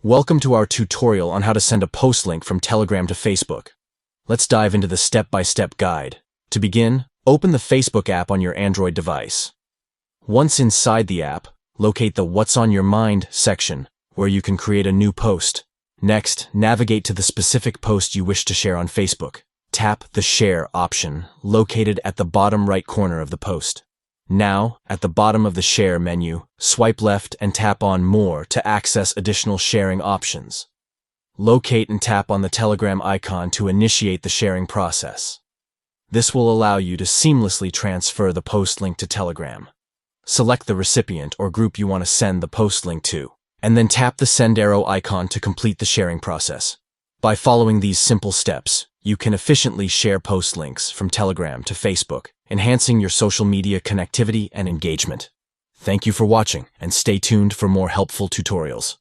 Welcome to our tutorial on how to send a post link from Telegram to Facebook. Let's dive into the step-by-step guide. To begin, open the Facebook app on your Android device. Once inside the app, locate the What's on Your Mind section, where you can create a new post. Next, navigate to the specific post you wish to share on Facebook. Tap the Share option, located at the bottom right corner of the post. Now, at the bottom of the Share menu, swipe left and tap on More to access additional sharing options. Locate and tap on the Telegram icon to initiate the sharing process. This will allow you to seamlessly transfer the post link to Telegram. Select the recipient or group you want to send the post link to, and then tap the send arrow icon to complete the sharing process. By following these simple steps, you can efficiently share post links from Telegram to Facebook, enhancing your social media connectivity and engagement. Thank you for watching, and stay tuned for more helpful tutorials.